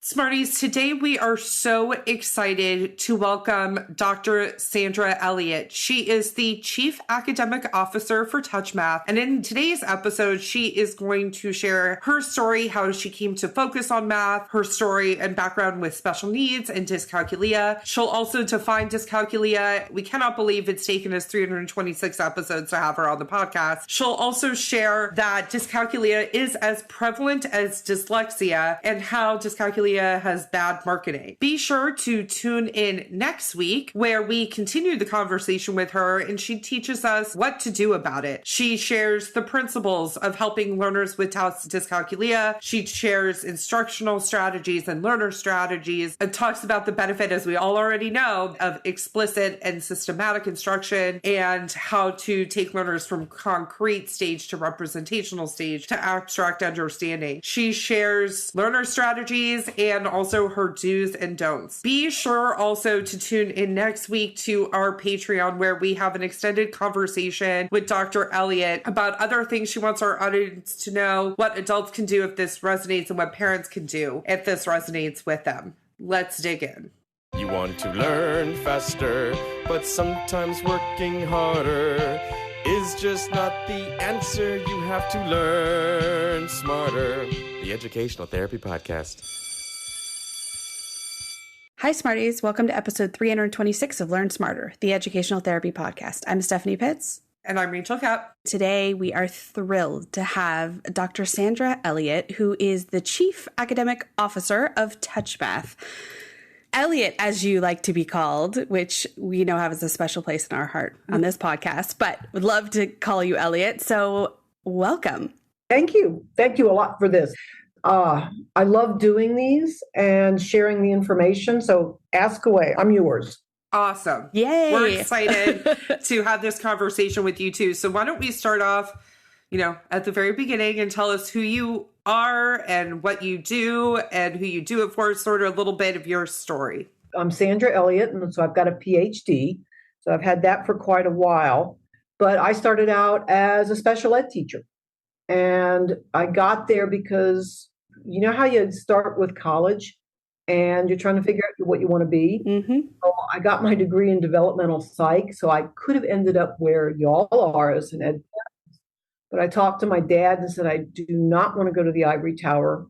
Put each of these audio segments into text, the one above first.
Smarties, today we are so excited to welcome Dr. Sandra Elliott. She is the Chief Academic Officer for Touch Math. And in today's episode, she is going to share her story, how she came to focus on math, her story and background with special needs and dyscalculia. She'll also define dyscalculia. We cannot believe it's taken us 326 episodes to have her on the podcast. She'll also share that dyscalculia is as prevalent as dyslexia and how dyscalculia has bad marketing. Be sure to tune in next week where we continue the conversation with her and she teaches us what to do about it. She shares the principles of helping learners with dyscalculia. She shares instructional strategies and learner strategies and talks about the benefit, as we all already know, of explicit and systematic instruction and how to take learners from concrete stage to representational stage to abstract understanding. She shares learner strategies and also her do's and don'ts. Be sure also to tune in next week to our Patreon where we have an extended conversation with Dr. Elliott about other things she wants our audience to know, what adults can do if this resonates and what parents can do if this resonates with them. Let's dig in. You want to learn faster, but sometimes working harder is just not the answer. You have to learn smarter. The Educational Therapy Podcast. Hi, Smarties. Welcome to episode 326 of Learn Smarter, the Educational Therapy Podcast. I'm Stephanie Pitts. And I'm Rachel Kapp. Today, we are thrilled to have Dr. Sandra Elliott, who is the Chief Academic Officer of Touch Math. Elliott, as you like to be called, which we know has a special place in our heart on this podcast, but would love to call you Elliott. So welcome. Thank you. Thank you a lot for this. I love doing these and sharing the information. So ask away. I'm yours. Awesome. Yay. We're excited to have this conversation with you too. So why don't we start off, at the very beginning and tell us who you are and what you do and who you do it for, sort of a little bit of your story. I'm Sandra Elliott, and so I've got a PhD. So I've had that for quite a while. But I started out as a special ed teacher. And I got there because you know how you start with college and you're trying to figure out what you want to be? Mm-hmm. So I got my degree in developmental psych, so I could have ended up where y'all are as an ed. But I talked to my dad and said, I do not want to go to the ivory tower.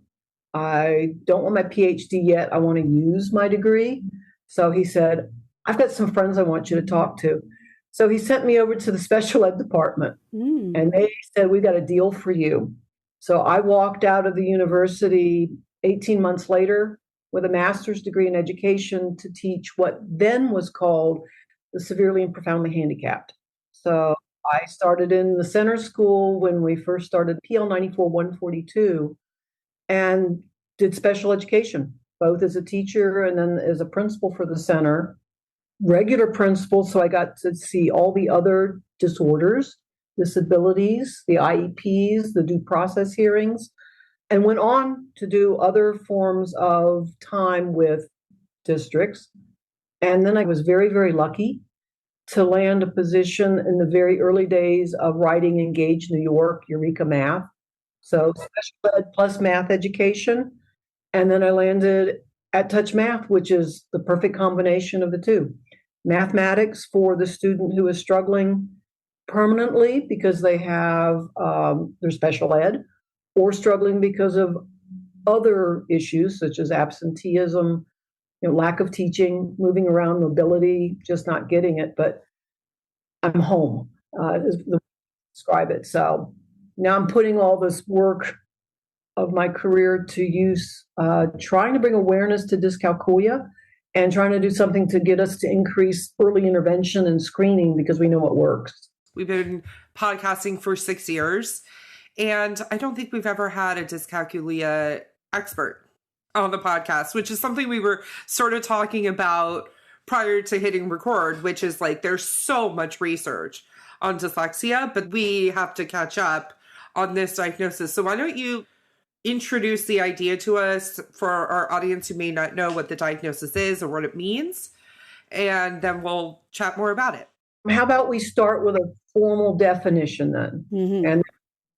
I don't want my PhD yet. I want to use my degree. So he said, I've got some friends I want you to talk to. So he sent me over to the special ed department and they said, we got a deal for you. So I walked out of the university 18 months later with a master's degree in education to teach what then was called the severely and profoundly handicapped. So I started in the center school when we first started PL 94-142 and did special education, both as a teacher and then as a principal for the center. Regular principal, so I got to see all the other disorders, disabilities, the IEPs, the due process hearings, and went on to do other forms of time with districts. And then I was very, very lucky to land a position in the very early days of writing Engage New York, Eureka Math. So special ed plus math education. And then I landed at Touch Math, which is the perfect combination of the two. Mathematics for the student who is struggling permanently because they have their special ed or struggling because of other issues such as absenteeism, lack of teaching, moving around, mobility, just not getting it. But I'm home, is the way to describe it. So now I'm putting all this work of my career to use, trying to bring awareness to dyscalculia and trying to do something to get us to increase early intervention and screening because we know what works. We've been podcasting for 6 years, and I don't think we've ever had a dyscalculia expert on the podcast, which is something we were sort of talking about prior to hitting record, which is like there's so much research on dyslexia, but we have to catch up on this diagnosis. So why don't you introduce the idea to us for our audience who may not know what the diagnosis is or what it means, and then we'll chat more about it. How about we start with a formal definition then, and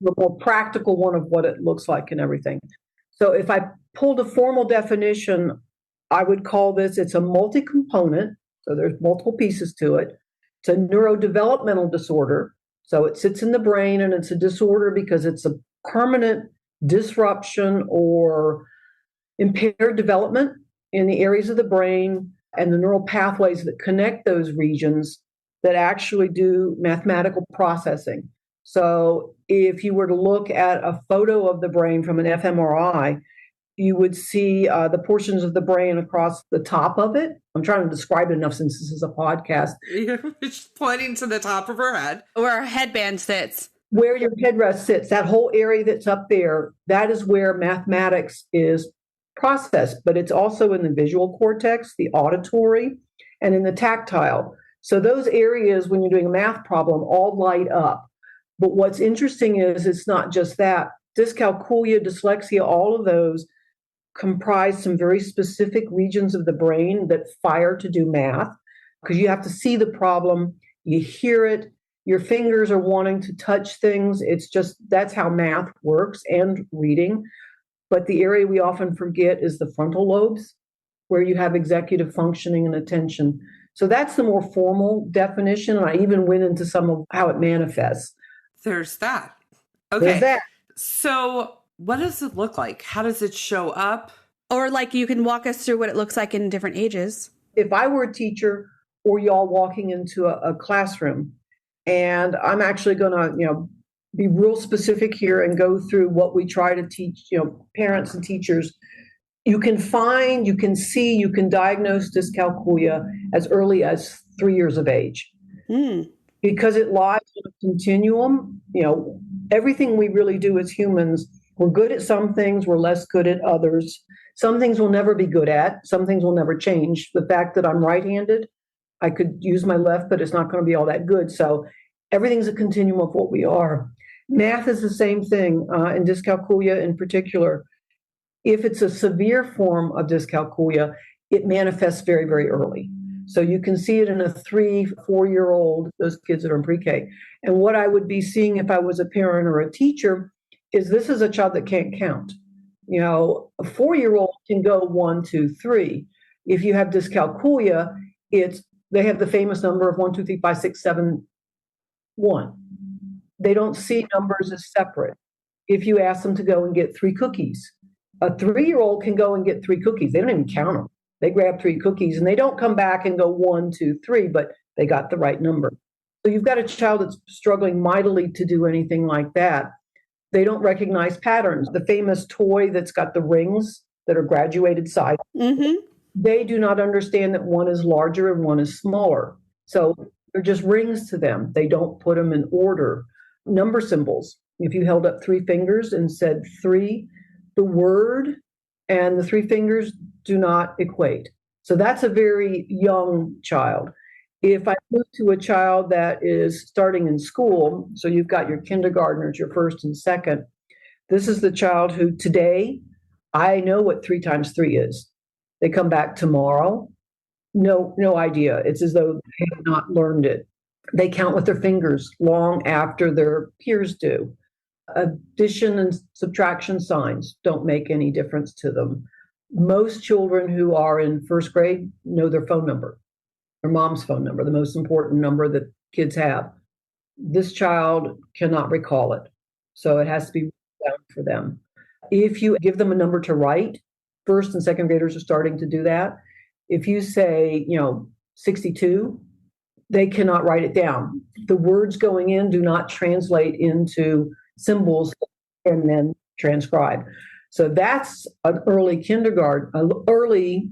the more practical one of what it looks like and everything. So if I pulled a formal definition, I would call this, it's a multi-component, so there's multiple pieces to it. It's a neurodevelopmental disorder. So it sits in the brain, and it's a disorder because it's a permanent disruption or impaired development in the areas of the brain and the neural pathways that connect those regions that actually do mathematical processing. So if you were to look at a photo of the brain from an fMRI, you would see the portions of the brain across the top of it. I'm trying to describe it enough since this is a podcast. She's pointing to the top of her head. Where our headband sits. Where your headrest sits, that whole area that's up there, that is where mathematics is processed, but it's also in the visual cortex, the auditory, and in the tactile. So those areas, when you're doing a math problem, all light up. But what's interesting is it's not just that. Dyscalculia, dyslexia, all of those comprise some very specific regions of the brain that fire to do math, because you have to see the problem, you hear it, your fingers are wanting to touch things. It's just, that's how math works, and reading. But the area we often forget is the frontal lobes, where you have executive functioning and attention. So that's the more formal definition. And I even went into some of how it manifests. There's that. Okay. There's that. So what does it look like? How does it show up? Or like you can walk us through what it looks like in different ages. If I were a teacher or y'all walking into a classroom, and I'm actually going to, be real specific here and go through what we try to teach, parents and teachers. You can find, you can see, you can diagnose dyscalculia as early as 3 years of age. Because it lies in a continuum. Everything we really do as humans, we're good at some things, we're less good at others. Some things we'll never be good at, some things will never change. The fact that I'm right-handed, I could use my left, but it's not going to be all that good. So everything's a continuum of what we are. Math is the same thing, in dyscalculia in particular. If it's a severe form of dyscalculia, it manifests very, very early. So you can see it in a 3-4-year-old, those kids that are in pre-K. And what I would be seeing if I was a parent or a teacher is this is a child that can't count. A 4-year-old can go 1, 2, 3. If you have dyscalculia, they have the famous number of 1, 2, 3, 5, 6, 7, 1. They don't see numbers as separate. If you ask them to go and get 3 cookies, a 3-year-old can go and get 3 cookies. They don't even count them. They grab 3 cookies and they don't come back and go 1, 2, 3, but they got the right number. So you've got a child that's struggling mightily to do anything like that. They don't recognize patterns. The famous toy that's got the rings that are graduated sizes, they do not understand that one is larger and one is smaller. So they're just rings to them. They don't put them in order. Number symbols. If you held up 3 fingers and said 3, the word and the 3 fingers do not equate. So that's a very young child. If I move to a child that is starting in school, so you've got your kindergartners, your first and second, this is the child who today, I know what 3 times 3 is. They come back tomorrow, no idea. It's as though they have not learned it. They count with their fingers long after their peers do. Addition and subtraction signs don't make any difference to them. Most children who are in first grade know their phone number, their mom's phone number, the most important number that kids have. This child cannot recall it, so it has to be written down for them. If you give them a number to write, first and second graders are starting to do that. If you say, 62, they cannot write it down. The words going in do not translate into symbols and then transcribe. So that's an early kindergarten, an early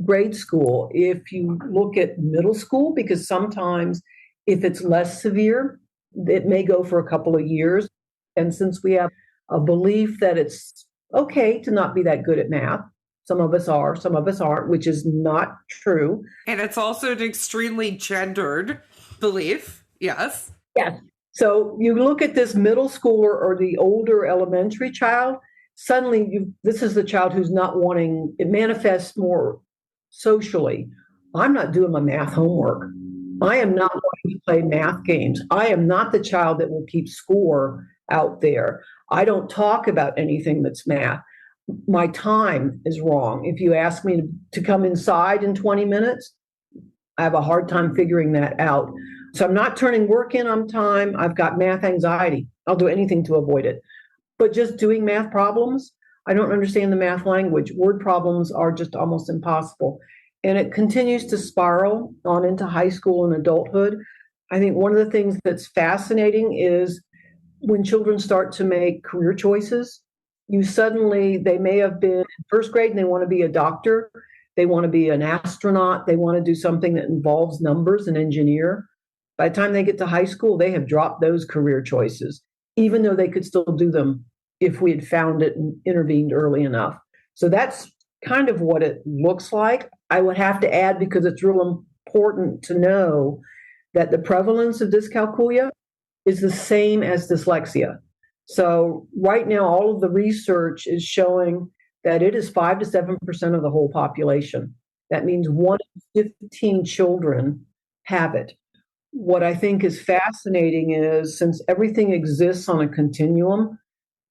grade school. If you look at middle school, because sometimes if it's less severe, it may go for a couple of years. And since we have a belief that it's okay to not be that good at math, some of us are, some of us aren't, which is not true. And it's also an extremely gendered belief. Yes. Yes. So you look at this middle schooler or the older elementary child, suddenly this is the child who's not wanting, it manifests more socially. I'm not doing my math homework. I am not wanting to play math games. I am not the child that will keep score out there. I don't talk about anything that's math. my time is wrong. If you ask me to come inside in 20 minutes, I have a hard time figuring that out. So I'm not turning work in on time. I've got math anxiety. I'll do anything to avoid it. But just doing math problems, I don't understand the math language. Word problems are just almost impossible. And it continues to spiral on into high school and adulthood. I think one of the things that's fascinating is when children start to make career choices, they may have been in first grade and they want to be a doctor. They want to be an astronaut. They want to do something that involves numbers, an engineer. By the time they get to high school, they have dropped those career choices, even though they could still do them if we had found it and intervened early enough. So that's kind of what it looks like. I would have to add, because it's real important to know, that the prevalence of dyscalculia is the same as dyslexia. So right now, all of the research is showing that it is 5 to 7% of the whole population. That means 1 in 15 children have it. What I think is fascinating is, since everything exists on a continuum,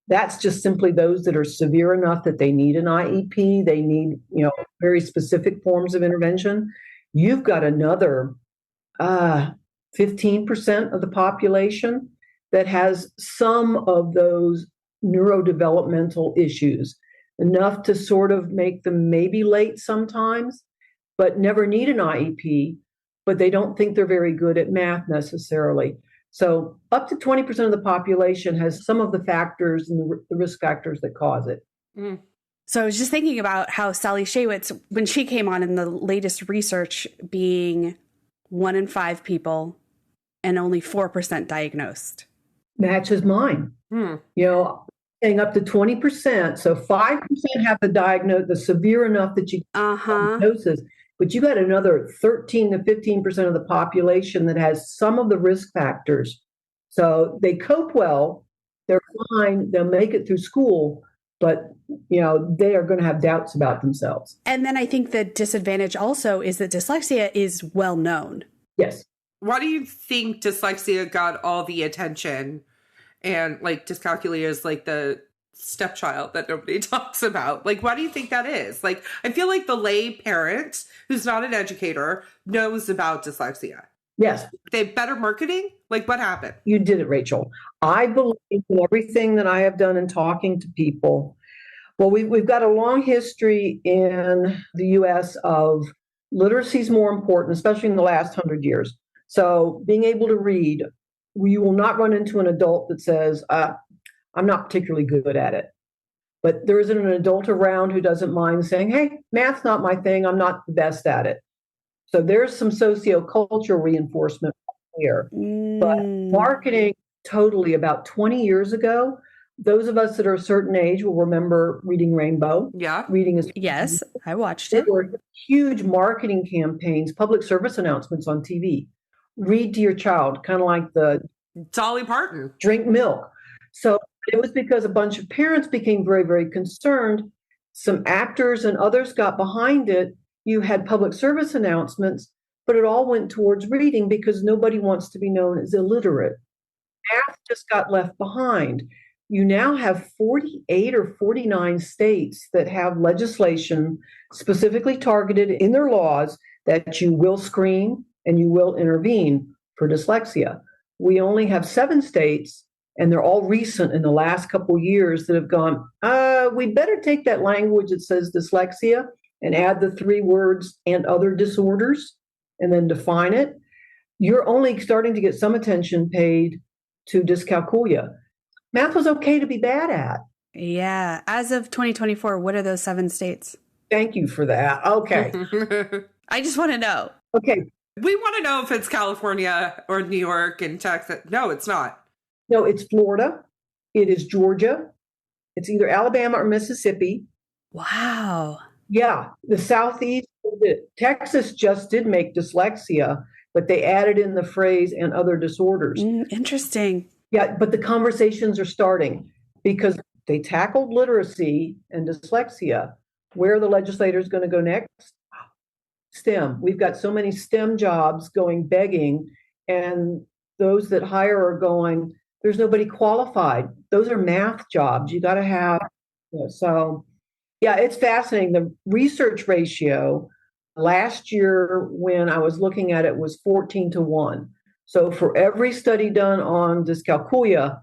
that's just simply those that are severe enough that they need an IEP, they need, very specific forms of intervention. You've got another 15% of the population that has some of those neurodevelopmental issues, enough to sort of make them maybe late sometimes, but never need an IEP, but they don't think they're very good at math necessarily. So up to 20% of the population has some of the factors and the risk factors that cause it. Mm. So I was just thinking about how Sally Shaywitz, when she came on in the latest research, being 1 in 5 people and only 4% diagnosed. Matches mine. Saying up to 20%. So 5% have the severe enough that you get diagnosis. But you got another 13 to 15% of the population that has some of the risk factors. So they cope well, they're fine, they'll make it through school, but they are going to have doubts about themselves. And then I think the disadvantage also is that dyslexia is well known. Yes. Why do you think dyslexia got all the attention and dyscalculia is the stepchild that nobody talks about? Why do you think that is? I feel like the lay parent who's not an educator knows about dyslexia. Yes. They have better marketing? What happened? You did it, Rachel. I believe in everything that I have done in talking to people. Well, we've got a long history in the U.S. of literacy is more important, especially in the last 100 years. So being able to read, you will not run into an adult that says, I'm not particularly good at it. But there isn't an adult around who doesn't mind saying, hey, math's not my thing. I'm not the best at it. So there's some sociocultural reinforcement here. But marketing, totally, about 20 years ago, those of us that are a certain age will remember Reading Rainbow. Yeah. Reading is. Yes, I watched it. There were huge marketing campaigns, public service announcements on TV. Read to your child, kind of like the Dolly Parton. Drink milk. So it was because a bunch of parents became very, very concerned. Some actors and others got behind it. You had public service announcements, but it all went towards reading because nobody wants to be known as illiterate. Math just got left behind. You now have 48 or 49 states that have legislation specifically targeted in their laws that you will screen and you will intervene for dyslexia. We only have 7 states, and they're all recent in the last couple of years, that have gone, we better take that language that says dyslexia and add the 3 words and other disorders and then define it. You're only starting to get some attention paid to dyscalculia. Math was okay to be bad at. Yeah. As of 2024, what are those 7 states? Thank you for that. Okay. I just want to know. Okay. We want to know if it's California or New York and Texas. No, it's not. No, it's Florida. It is Georgia. It's either Alabama or Mississippi. Wow. Yeah. The Southeast, Texas just did make dyslexia, but they added in the phrase and other disorders. Interesting. Yeah, but the conversations are starting because they tackled literacy and dyslexia. Where are the legislators going to go next? STEM. We've got so many STEM jobs going begging, and those that hire are going, there's nobody qualified. Those are math jobs. You got to have, so Yeah, it's fascinating. The research ratio last year, when I was looking at it, was 14-1. So for every study done on dyscalculia,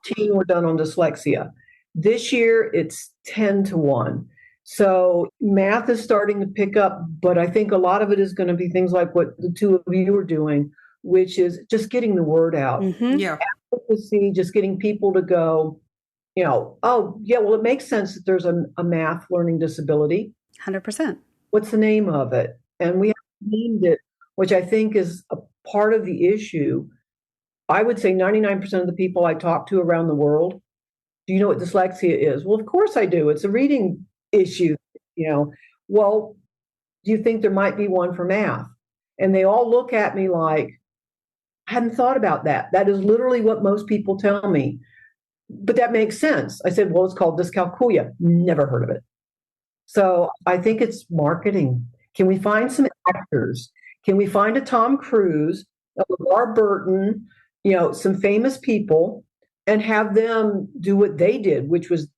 14 were done on dyslexia. This year, it's 10-1. So math is starting to pick up, but I think a lot of it is going to be things like what the two of you are doing, which is just getting the word out. Mm-hmm. Yeah. Advocacy, just getting people to go, oh, yeah, well, it makes sense that there's a math learning disability. 100%. What's the name of it? And we haven't named it, which I think is a part of the issue. I would say 99% of the people I talk to around the world, do you know what dyslexia is? Well, of course I do. It's a reading issue, Well, do you think there might be one for math? And they all look at me like, I hadn't thought about that. That is literally what most people tell me. But that makes sense. I said, well, it's called dyscalculia. Never heard of it. So I think it's marketing. Can we find some actors? Can we find a Tom Cruise, a LeVar Burton, some famous people, and have them do what they did, which was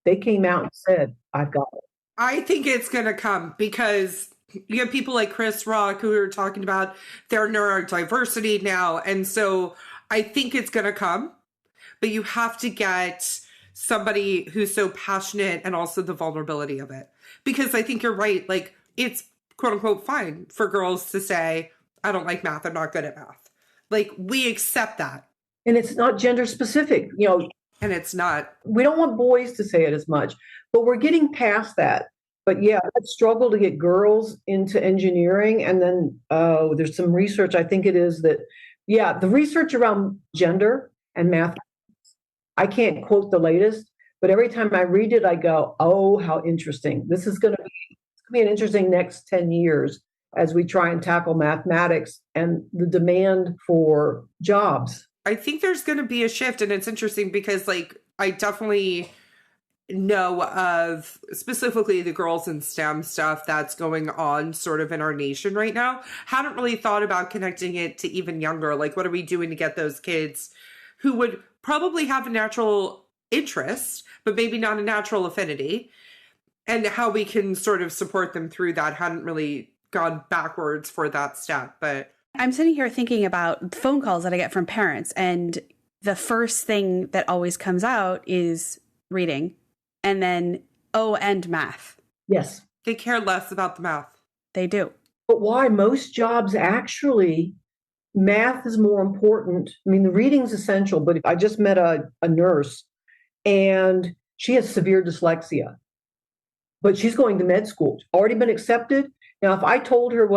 they came out and said, I've got it. I think it's going to come because you have people like Chris Rock who are talking about their neurodiversity now. And so I think it's going to come, but you have to get somebody who's so passionate and also the vulnerability of it. Because I think you're right. Like, it's quote unquote fine for girls to say, I don't like math. I'm not good at math. Like, we accept that. And it's not gender specific, And it's not. We don't want boys to say it as much, but we're getting past that. But yeah, that struggle to get girls into engineering. And then there's some research, I think it is that, the research around gender and math, I can't quote the latest, but every time I read it, I go, oh, how interesting. This is going to be an interesting next 10 years as we try and tackle mathematics and the demand for jobs. I think there's going to be a shift, and it's interesting because, like, I definitely know of specifically the girls in STEM stuff that's going on sort of in our nation right now. Hadn't really thought about connecting it to even younger. Like, what are we doing to get those kids who would probably have a natural interest, but maybe not a natural affinity, and how we can sort of support them through that. Hadn't really gone backwards for that step, but I'm sitting here thinking about phone calls that I get from parents, and the first thing that always comes out is reading, and then, and math. Yes. They care less about the math. They do. But why? Most jobs actually, math is more important. I mean, the reading's essential, but I just met a nurse, and she has severe dyslexia, but she's going to med school, already been accepted. Now, if I told her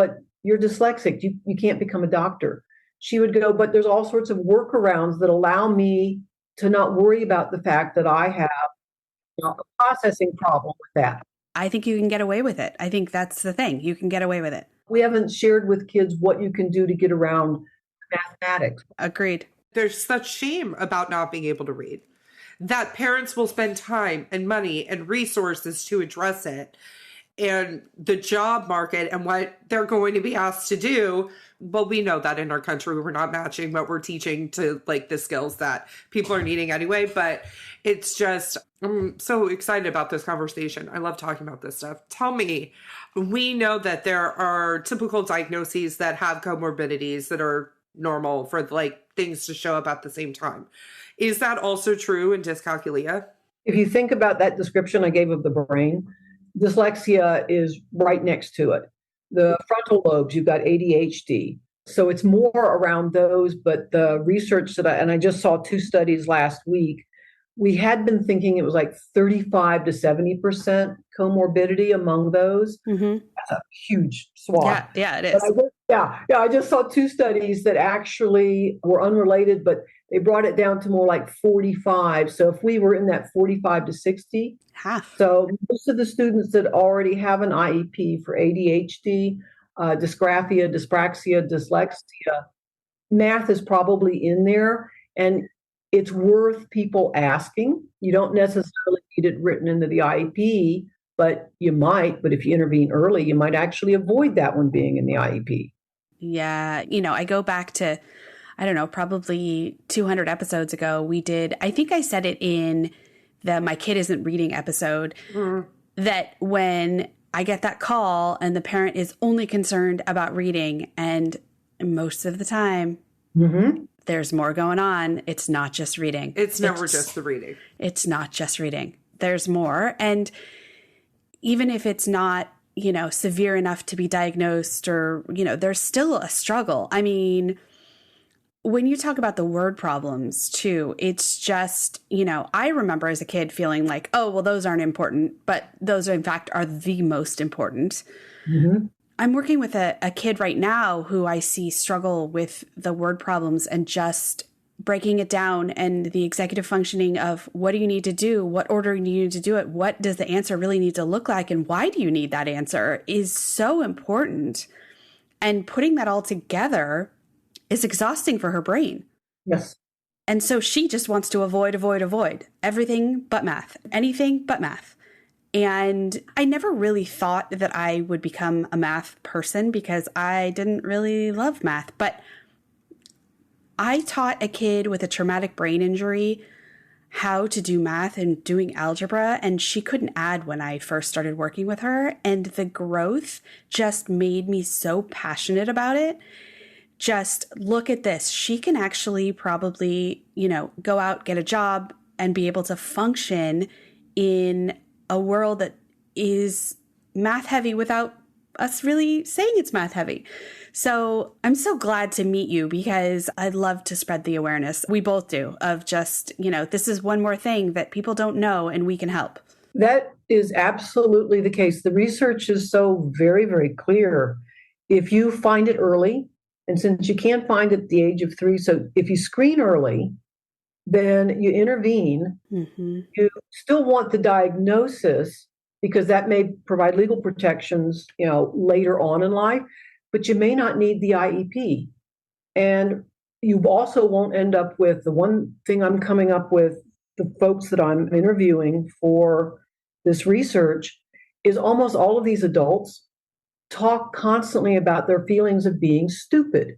you're dyslexic, you can't become a doctor, she would go, but there's all sorts of workarounds that allow me to not worry about the fact that I have a processing problem with that. I think you can get away with it. I think that's the thing. You can get away with it. We haven't shared with kids what you can do to get around mathematics. Agreed. There's such shame about not being able to read that parents will spend time and money and resources to address it. And the job market and what they're going to be asked to do, well, we know that in our country, we're not matching what we're teaching to like the skills that people are needing anyway. But it's just, I'm so excited about this conversation. I love talking about this stuff. Tell me, we know that there are typical diagnoses that have comorbidities that are normal for like things to show up at the same time. Is that also true in dyscalculia? If you think about that description I gave of the brain, dyslexia is right next to it. The frontal lobes, you've got ADHD. So it's more around those, but the research and I just saw 2 studies last week, we had been thinking it was like 35 to 70% comorbidity among those. Mm-hmm. That's a huge swath. Yeah, it is. I just saw 2 studies that actually were unrelated, but they brought it down to more like 45. So if we were in that 45 to 60, half. So most of the students that already have an IEP for ADHD, dysgraphia, dyspraxia, dyslexia, math is probably in there. And it's worth people asking. You don't necessarily need it written into the IEP, but you might. But if you intervene early, you might actually avoid that one being in the IEP. Yeah. I go back to, I don't know, probably 200 episodes ago, we did, I think I said it in the My Kid Isn't Reading episode. Mm-hmm. that when I get that call and the parent is only concerned about reading, and most of the time, there's more going on. It's not just reading. It's never just the reading. It's not just reading. There's more. And even if it's not, severe enough to be diagnosed or, there's still a struggle. I mean, when you talk about the word problems too, it's just, I remember as a kid feeling like, oh, well, those aren't important, but those in fact are the most important. I'm working with a kid right now who I see struggle with the word problems and just breaking it down and the executive functioning of what do you need to do? What order do you need to do it? What does the answer really need to look like? And why do you need that answer is so important. And putting that all together is exhausting for her brain. Yes. And so she just wants to avoid everything but math, anything but math. And I never really thought that I would become a math person because I didn't really love math. But I taught a kid with a traumatic brain injury how to do math and doing algebra, and she couldn't add when I first started working with her. And the growth just made me so passionate about it. Just look at this. She can actually probably, go out, get a job, and be able to function in a world that is math heavy without us really saying it's math heavy. So I'm so glad to meet you because I'd love to spread the awareness. We both do of just, this is one more thing that people don't know and we can help. That is absolutely the case. The research is so very, very clear. If you find it early, and since you can't find it at the age of 3, so if you screen early, then you intervene. You still want the diagnosis because that may provide legal protections, later on in life, but you may not need the IEP. And you also won't end up with the one thing I'm coming up with, the folks that I'm interviewing for this research is almost all of these adults talk constantly about their feelings of being stupid.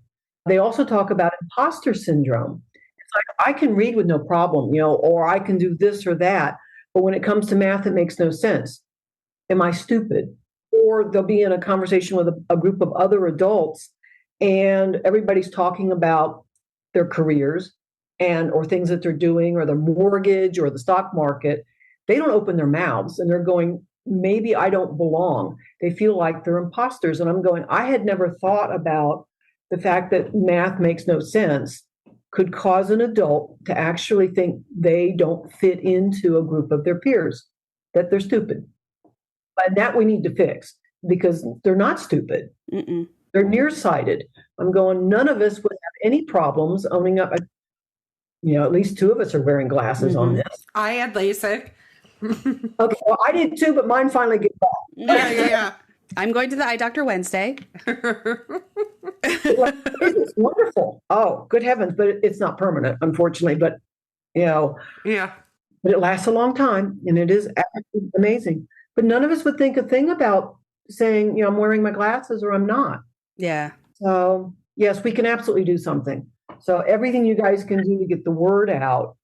They also talk about imposter syndrome. It's like, I can read with no problem, or I can do this or that. But when it comes to math, it makes no sense. Am I stupid? Or they'll be in a conversation with a group of other adults and everybody's talking about their careers or things that they're doing or their mortgage or the stock market. They don't open their mouths and they're going, maybe I don't belong. They feel like they're imposters. And I'm going, I had never thought about the fact that math makes no sense could cause an adult to actually think they don't fit into a group of their peers, that they're stupid. And that we need to fix because they're not stupid. They're nearsighted. I'm going, none of us would have any problems owning up. At least 2 of us are wearing glasses on this. I had LASIK. Okay, well, I did too, but mine finally gave up. Yeah. I'm going to the eye doctor Wednesday. It's wonderful. Oh, good heavens. But it's not permanent, unfortunately. But, Yeah. But it lasts a long time and it is absolutely amazing. But none of us would think a thing about saying, I'm wearing my glasses or I'm not. Yeah. So, yes, we can absolutely do something. So everything you guys can do to get the word out.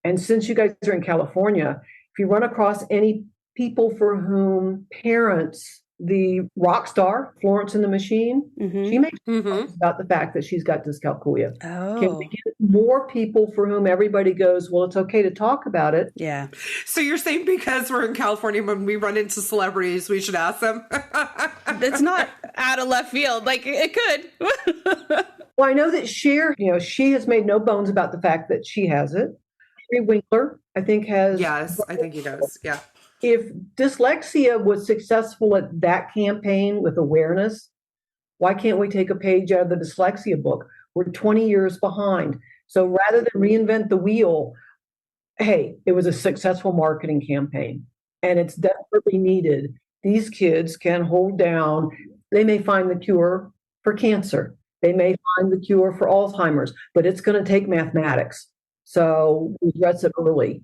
And since you guys are in California, if you run across any people for whom parents, the rock star, Florence and the Machine, she makes jokes about the fact that she's got dyscalculia. Can we get more people for whom everybody goes, well, it's okay to talk about it? Yeah. So you're saying because we're in California, when we run into celebrities, we should ask them? It's not out of left field. Like, it could. Well, I know that Cher, she has made no bones about the fact that she has it. Henry Winkler, I think, has. Yes, I think he does. Yeah. If dyslexia was successful at that campaign with awareness, why can't we take a page out of the dyslexia book? We're 20 years behind. So rather than reinvent the wheel, hey, it was a successful marketing campaign and it's desperately needed. These kids can hold down. They may find the cure for cancer. They may find the cure for Alzheimer's, but it's going to take mathematics. So we address it early.